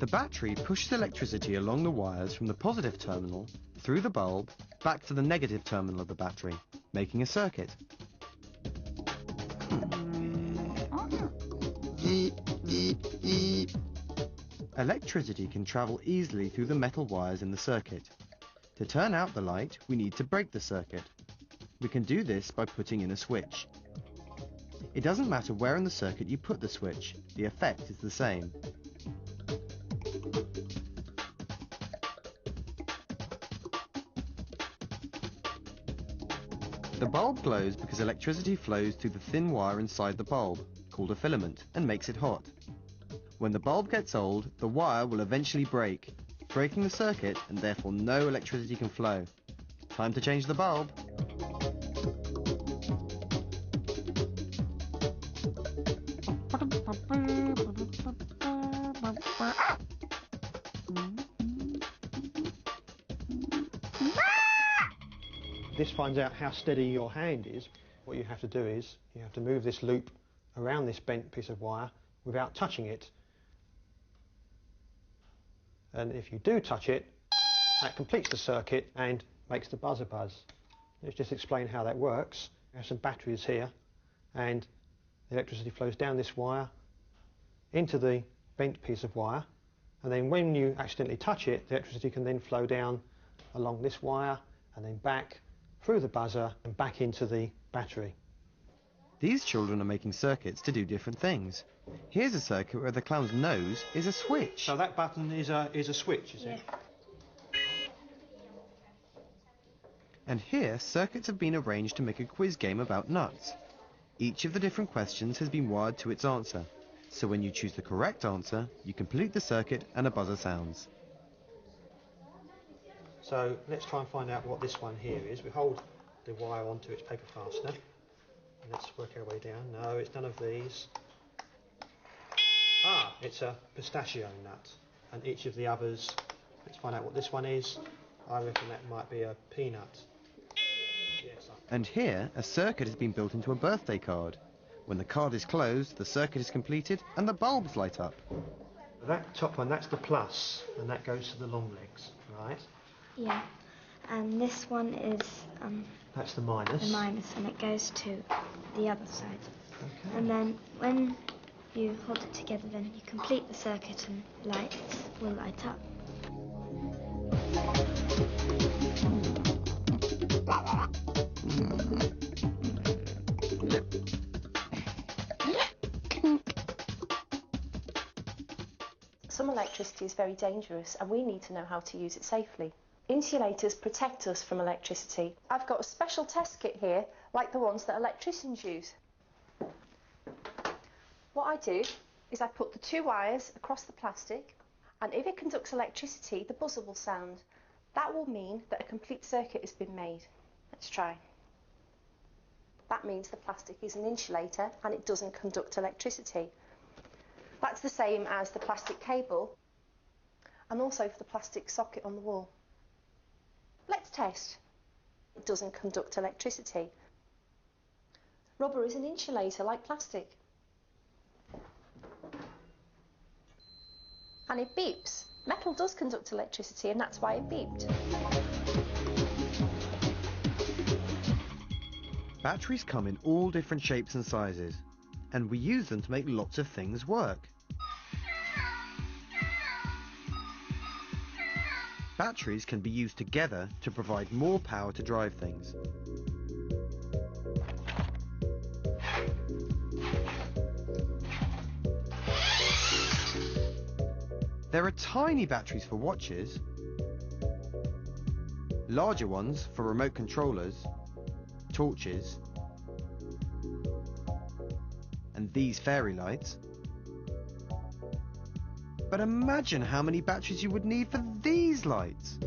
The battery pushes electricity along the wires from the positive terminal, through the bulb, back to the negative terminal of the battery, making a circuit. Electricity can travel easily through the metal wires in the circuit. To turn out the light, we need to break the circuit. We can do this by putting in a switch. It doesn't matter where in the circuit you put the switch, the effect is the same. The bulb glows because electricity flows through the thin wire inside the bulb, called a filament, and makes it hot. When the bulb gets old, the wire will eventually break, breaking the circuit, and therefore no electricity can flow. Time to change the bulb. This finds out how steady your hand is. What you have to do is you have to move this loop around this bent piece of wire without touching it. And if you do touch it, that completes the circuit and makes the buzzer buzz. Let's just explain how that works. We have some batteries here, and the electricity flows down this wire into the bent piece of wire, and then when you accidentally touch it, the electricity can then flow down along this wire and then back through the buzzer and back into the battery. These children are making circuits to do different things. Here's a circuit where the clown's nose is a switch. So that button is a switch, is it? And here, circuits have been arranged to make a quiz game about nuts. Each of the different questions has been wired to its answer. So when you choose the correct answer, you complete the circuit and a buzzer sounds. So let's try and find out what this one here is. We hold the wire onto its paper fastener. And let's work our way down. No, it's none of these. Ah, it's a pistachio nut. And each of the others, let's find out what this one is. I reckon that might be a peanut. Yes. And here, a circuit has been built into a birthday card. When the card is closed, the circuit is completed and the bulbs light up. That top one, that's the plus, and that goes to the long legs, right? Yeah, and this one is that's the minus. the minus, and it goes to the other side. Okay. And then when you hold it together, then you complete the circuit and lights will light up. Some electricity is very dangerous and we need to know how to use it safely. Insulators protect us from electricity. I've got a special test kit here, like the ones that electricians use. What I do is I put the two wires across the plastic, and if it conducts electricity, the buzzer will sound. That will mean that a complete circuit has been made. Let's try. That means the plastic is an insulator and it doesn't conduct electricity. That's the same as the plastic cable and also for the plastic socket on the wall. Let's test. It doesn't conduct electricity. Rubber is an insulator like plastic. And it beeps. Metal does conduct electricity and that's why it beeped. Batteries come in all different shapes and sizes, and we use them to make lots of things work. Batteries can be used together to provide more power to drive things. There are tiny batteries for watches, larger ones for remote controllers, torches, and these fairy lights. But imagine how many batteries you would need for these lights.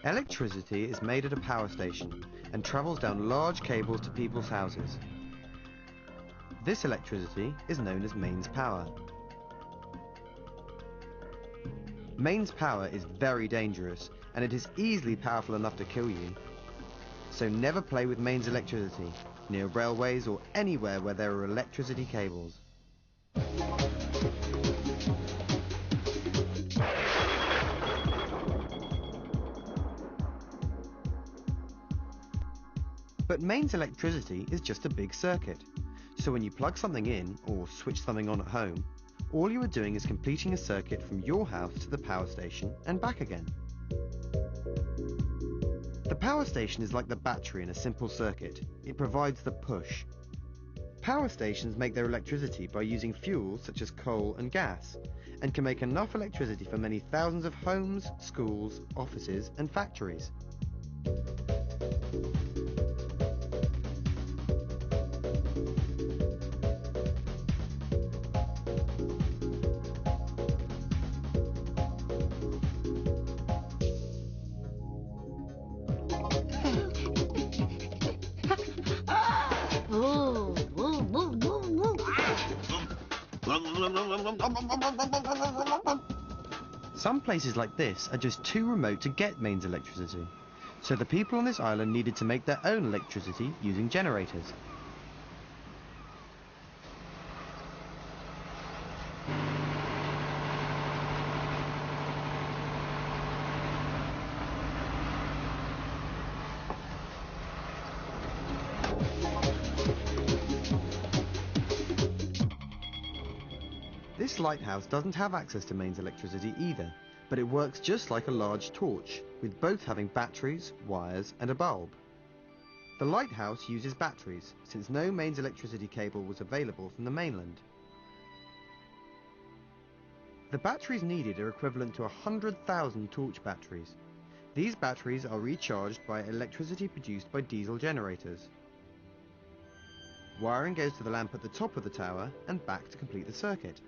Electricity is made at a power station and travels down large cables to people's houses. This electricity is known as mains power. Mains power is very dangerous, and it is easily powerful enough to kill you. So never play with mains electricity, near railways or anywhere where there are electricity cables. But mains electricity is just a big circuit, so when you plug something in or switch something on at home, all you are doing is completing a circuit from your house to the power station and back again. The power station is like the battery in a simple circuit. It provides the push. Power stations make their electricity by using fuels such as coal and gas, and can make enough electricity for many thousands of homes, schools, offices and factories. Some places like this are just too remote to get mains electricity, so the people on this island needed to make their own electricity using generators. This lighthouse doesn't have access to mains electricity either, but it works just like a large torch, with both having batteries, wires and a bulb. The lighthouse uses batteries, since no mains electricity cable was available from the mainland. The batteries needed are equivalent to 100,000 torch batteries. These batteries are recharged by electricity produced by diesel generators. Wiring goes to the lamp at the top of the tower and back to complete the circuit.